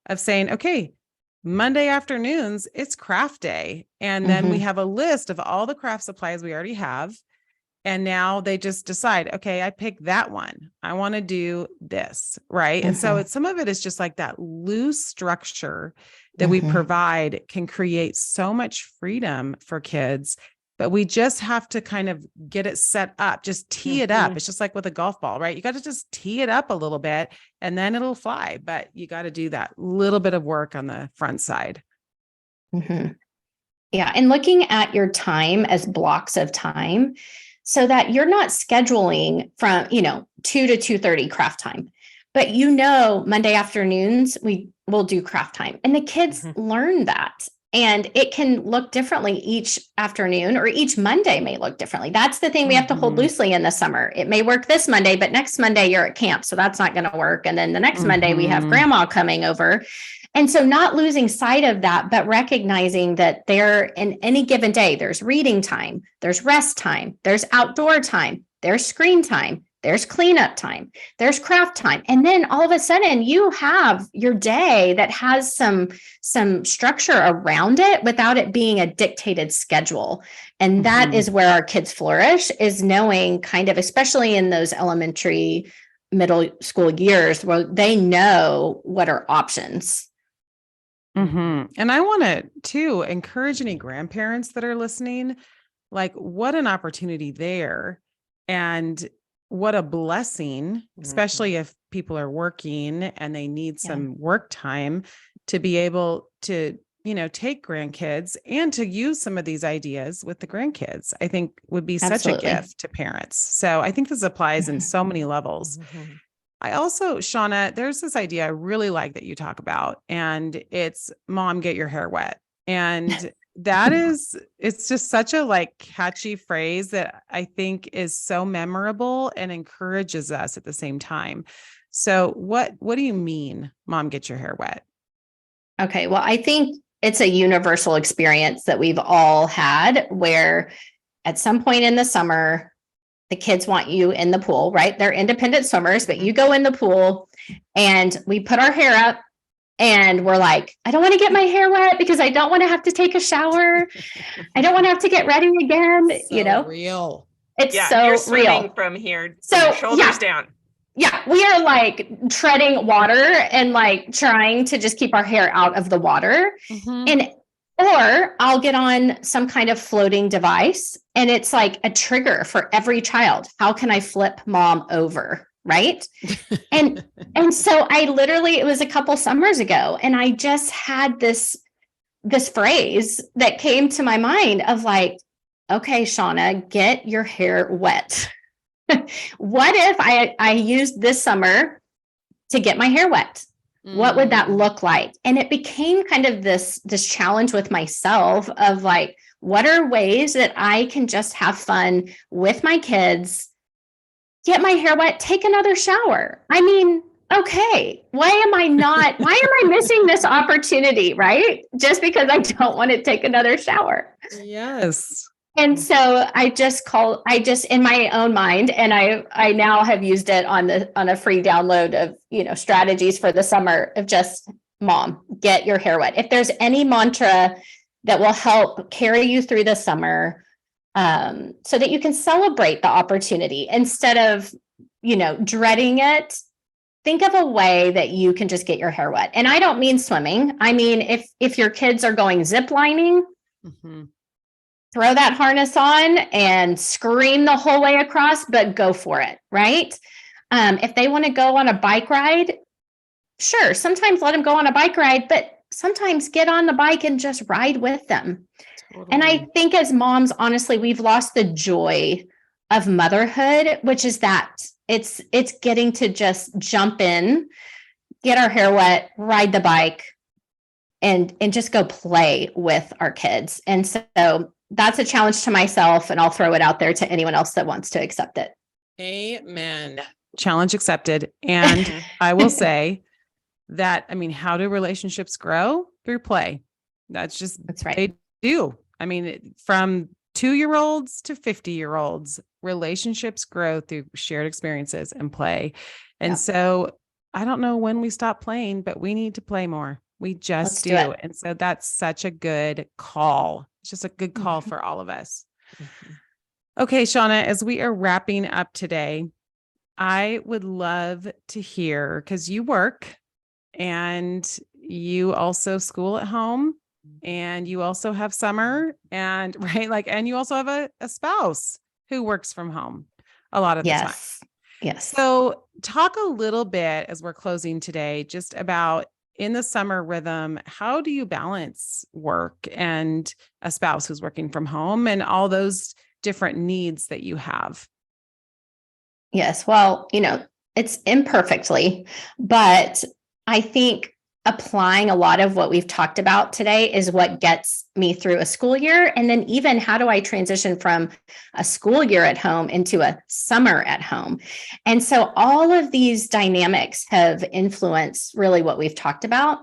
of saying, okay, Monday afternoons, it's craft day. And then we have a list of all the craft supplies we already have. And now they just decide, okay, I picked that one. I want to do this. Right. And so some of it is just like that loose structure that we provide can create so much freedom for kids. But we just have to kind of get it set up, just tee it up. It's just like with a golf ball, right? You got to just tee it up a little bit and then it'll fly. But you got to do that little bit of work on the front side. Yeah. And looking at your time as blocks of time so that you're not scheduling from, 2 to 2:30 craft time. But Monday afternoons, we will do craft time. And the kids learn that. And it can look differently each afternoon, or each Monday may look differently. That's the thing we have to hold loosely in the summer. It may work this Monday, but next Monday you're at camp, so that's not going to work. And then the next Monday we have grandma coming over. And so not losing sight of that, but recognizing that there in any given day, there's reading time, there's rest time, there's outdoor time, there's screen time, there's cleanup time, there's craft time. And then all of a sudden you have your day that has some structure around it without it being a dictated schedule. And that is where our kids flourish, is knowing kind of, especially in those elementary, middle school years, where they know what are options. And I want to too encourage any grandparents that are listening, like what an opportunity there. And what a blessing, especially if people are working and they need some work time to be able to, take grandkids and to use some of these ideas with the grandkids, I think would be such a gift to parents. So I think this applies in so many levels. I also, Shawna, there's this idea I really like that you talk about, and it's mom, get your hair wet. And it's just such a catchy phrase that I think is so memorable and encourages us at the same time. So what do you mean, mom, get your hair wet? Okay. Well, I think it's a universal experience that we've all had, where at some point in the summer, the kids want you in the pool, right? They're independent swimmers, but you go in the pool and we put our hair up. And we're like, I don't want to get my hair wet because I don't want to have to take a shower. I don't want to have to get ready again. So real. It's you're so real from here, so shoulders down. Yeah, we are like treading water and like trying to just keep our hair out of the water. And or I'll get on some kind of floating device and it's like a trigger for every child. How can I flip mom over? Right. And so I literally, it was a couple summers ago, and I just had this phrase that came to my mind of like, okay, Shawna, get your hair wet. What if I used this summer to get my hair wet? What would that look like? And it became kind of this challenge with myself of like, what are ways that I can just have fun with my kids, get my hair wet, take another shower? I mean, okay, why am I missing this opportunity, right? Just because I don't want to take another shower. Yes. And so I just in my own mind, and I now have used it on a free download of, strategies for the summer of just, mom, get your hair wet. If there's any mantra that will help carry you through the summer, so that you can celebrate the opportunity instead of, dreading it, think of a way that you can just get your hair wet. And I don't mean swimming. I mean, if your kids are going zip lining, throw that harness on and scream the whole way across, but go for it, right? If they want to go on a bike ride, sure, sometimes let them go on a bike ride, but sometimes get on the bike and just ride with them. Totally. And I think as moms, honestly, we've lost the joy of motherhood, which is that it's getting to just jump in, get our hair wet, ride the bike, and just go play with our kids. And so that's a challenge to myself, and I'll throw it out there to anyone else that wants to accept it. Amen. Challenge accepted. And I will say that, how do relationships grow? Through play. That's right. They do. From 2-year-olds to 50-year-olds, relationships grow through shared experiences and play. And so I don't know when we stop playing, but we need to play more. We just do. And so that's such a good call. It's just a good call for all of us. Okay, Shawna, as we are wrapping up today, I would love to hear, because you work and you also school at home and you also have summer and and you also have a spouse who works from home a lot of the time. Yes. So talk a little bit as we're closing today, just about in the summer rhythm, how do you balance work and a spouse who's working from home and all those different needs that you have? Yes. Well, it's imperfectly, but I think applying a lot of what we've talked about today is what gets me through a school year. And then even how do I transition from a school year at home into a summer at home? And so all of these dynamics have influenced really what we've talked about.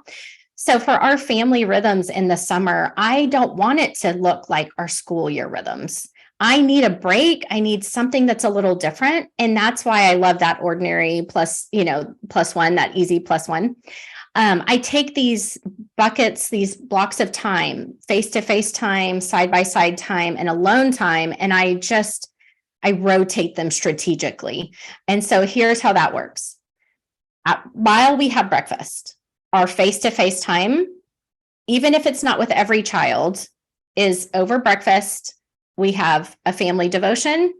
So for our family rhythms in the summer, I don't want it to look like our school year rhythms. I need a break. I need something that's a little different. And that's why I love that ordinary plus one, that easy plus one. I take these buckets, these blocks of time, face-to-face time, side-by-side time, and alone time, and I rotate them strategically. And so here's how that works. While we have breakfast, our face-to-face time, even if it's not with every child, is over breakfast. We have a family devotion.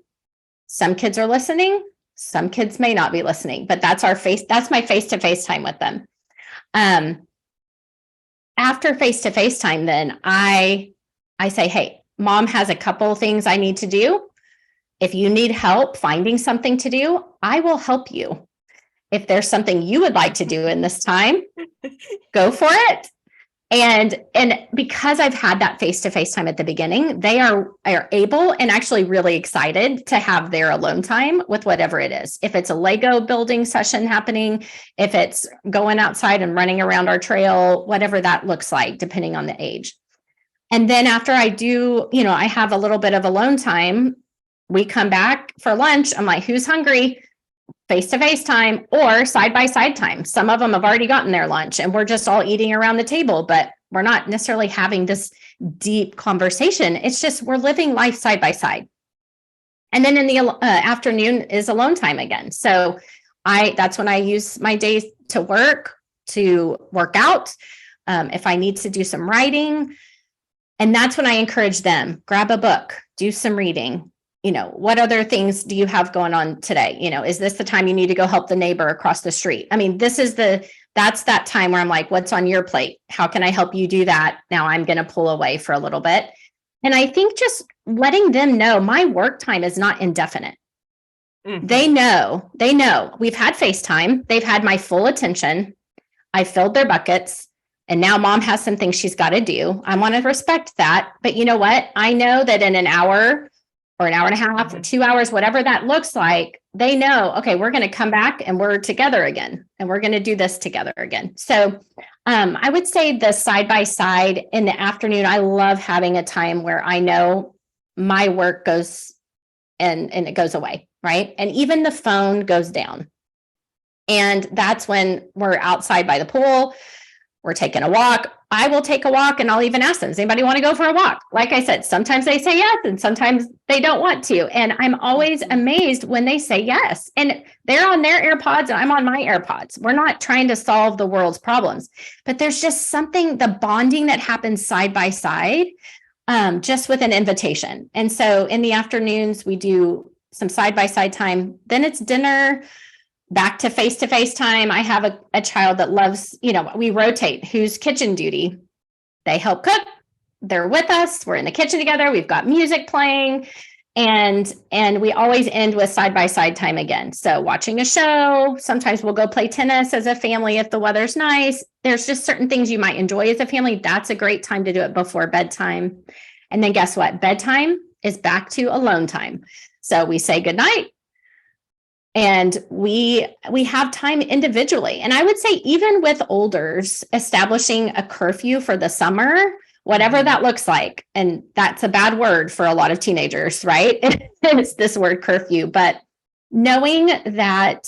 Some kids are listening. Some kids may not be listening, but that's my face-to-face time with them. After face-to-face time, then I say, hey, mom has a couple things I need to do. If you need help finding something to do, I will help you. If there's something you would like to do in this time, go for it. And because I've had that face-to-face time at the beginning, they are able and actually really excited to have their alone time with whatever it is. If it's a Lego building session happening, if it's going outside and running around our trail, whatever that looks like, depending on the age. And then after I do, I have a little bit of alone time, we come back for lunch. I'm like, who's hungry? Face-to-face time or side-by-side time. Some of them have already gotten their lunch and we're just all eating around the table, but we're not necessarily having this deep conversation. It's just we're living life side by side. And then in the afternoon is alone time again. So That's when I use my days to work out. If I need to do some writing, and that's when I encourage them, grab a book, do some reading. What other things do you have going on today? Is this the time you need to go help the neighbor across the street? I mean, that's that time where I'm like, what's on your plate? How can I help you do that? Now I'm going to pull away for a little bit. And I think just letting them know my work time is not indefinite. Mm-hmm. They know we've had FaceTime. They've had my full attention. I filled their buckets. And now mom has some things she's got to do. I want to respect that. But you know what? I know that in an hour or an hour and a half or 2 hours, whatever that looks like, they know, okay, we're going to come back and we're together again. And we're going to do this together again. So I would say the side by side in the afternoon, I love having a time where I know my work goes and it goes away, right? And even the phone goes down. And that's when we're outside by the pool. We're taking a walk. I will take a walk and I'll even ask them, does anybody want to go for a walk? Like I said, sometimes they say yes and sometimes they don't want to. And I'm always amazed when they say yes. And they're on their AirPods and I'm on my AirPods. We're not trying to solve the world's problems, but there's just something, the bonding that happens side by side, just with an invitation. And so in the afternoons, we do some side by side time. Then it's dinner. Back to face time. I have a child that loves, we rotate who's kitchen duty. They help cook. They're with us. We're in the kitchen together. We've got music playing and we always end with side by side time again. So watching a show, sometimes we'll go play tennis as a family if the weather's nice. There's just certain things you might enjoy as a family. That's a great time to do it before bedtime. And then guess what? Bedtime is back to alone time. So we say goodnight. And we have time individually. And I would say even with olders, establishing a curfew for the summer, whatever that looks like. And that's a bad word for a lot of teenagers, right? It's this word curfew. But knowing that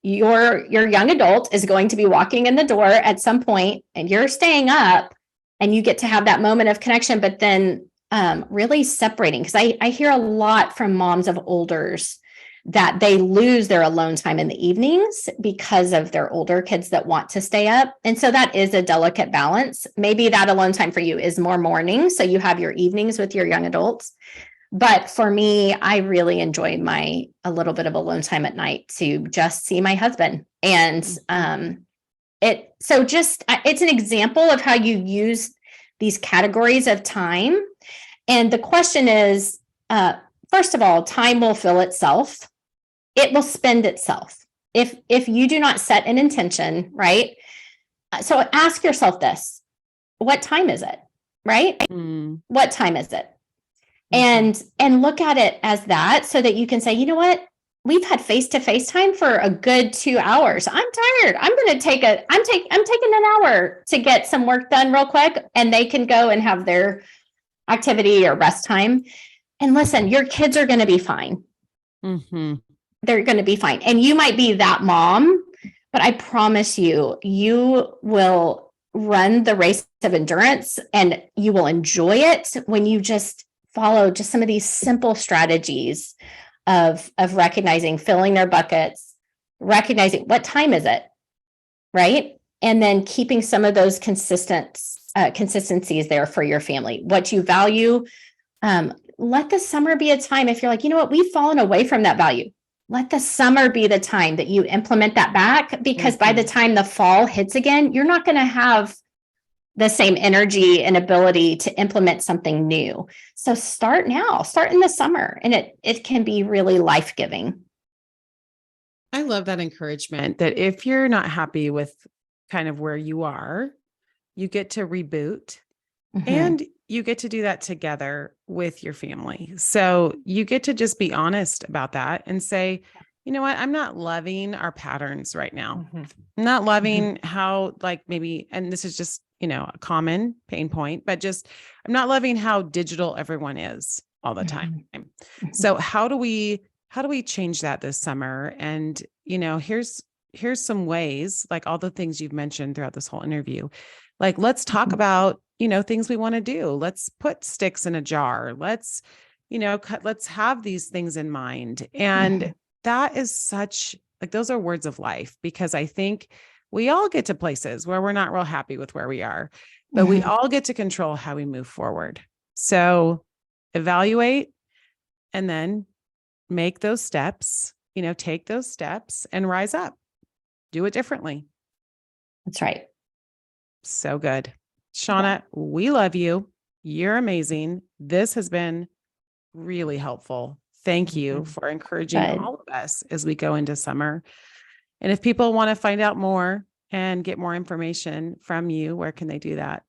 your young adult is going to be walking in the door at some point and you're staying up and you get to have that moment of connection, but then really separating. Because I hear a lot from moms of olders that they lose their alone time in the evenings because of their older kids that want to stay up. And so that is a delicate balance. Maybe that alone time for you is more morning, so you have your evenings with your young adults. But for me, I really enjoyed a little bit of alone time at night to just see my husband. And it's an example of how you use these categories of time. And the question is, first of all, time will fill itself. It will spend itself if you do not set an intention, right? So ask yourself this: what time is it? Right? What time is it? And look at it as that, so that you can say, you know what? We've had face-to-face time for a good 2 hours. I'm tired. I'm taking an hour to get some work done real quick, and they can go and have their activity or rest time. And listen, your kids are going to be fine. Mm-hmm. They're going to be fine. And you might be that mom, but I promise you, you will run the race of endurance and you will enjoy it when you just follow just some of these simple strategies of recognizing, filling their buckets, recognizing what time is it, right? And then keeping some of those consistencies there for your family. What you value, let the summer be a time. If you're like, you know what, we've fallen away from that value, let the summer be the time that you implement that back, because by the time the fall hits again, you're not going to have the same energy and ability to implement something new. So start now, start in the summer, and it can be really life-giving. I love that encouragement that if you're not happy with kind of where you are, you get to reboot. And you get to do that together with your family. So you get to just be honest about that and say, you know what, I'm not loving our patterns right now. I'm not loving how, like, maybe, and this is just, a common pain point, but just, I'm not loving how digital everyone is all the time. So how do we change that this summer? And, here's some ways, like all the things you've mentioned throughout this whole interview. Like, let's talk about, things we want to do. Let's put sticks in a jar. Let's, let's have these things in mind. And that is such Like those are words of life, because I think we all get to places where we're not real happy with where we are, but we all get to control how we move forward. So evaluate and then make those steps, take those steps and rise up, do it differently. That's right. So good. Shawna, we love you. You're amazing. This has been really helpful. Thank you for encouraging all of us as we go into summer. And if people want to find out more and get more information from you, where can they do that?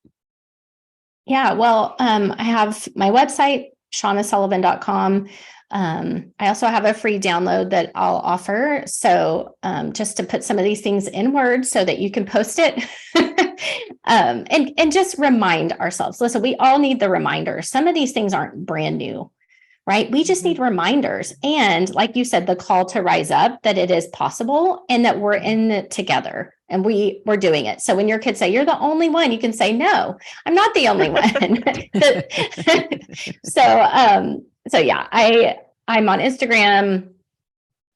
Yeah, well, I have my website, shawnasullivan.com. I also have a free download that I'll offer. So just to put some of these things in words so that you can post it. And just remind ourselves, listen, we all need the reminders. Some of these things aren't brand new, right? We just need reminders. And like you said, the call to rise up, that it is possible and that we're in it together and we're doing it. So when your kids say you're the only one, you can say, no, I'm not the only one. So yeah, I'm on Instagram,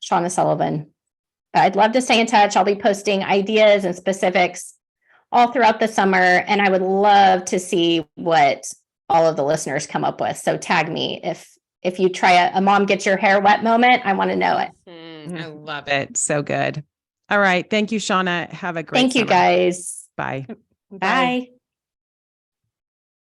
Shawna Sullivan. I'd love to stay in touch. I'll be posting ideas and specifics all throughout the summer. And I would love to see what all of the listeners come up with. So tag me if you try a mom gets your hair wet moment. I want to know it. I love it. So good. All right. Thank you, Shawna. Have a great Thank you, summer. guys. Bye. Bye.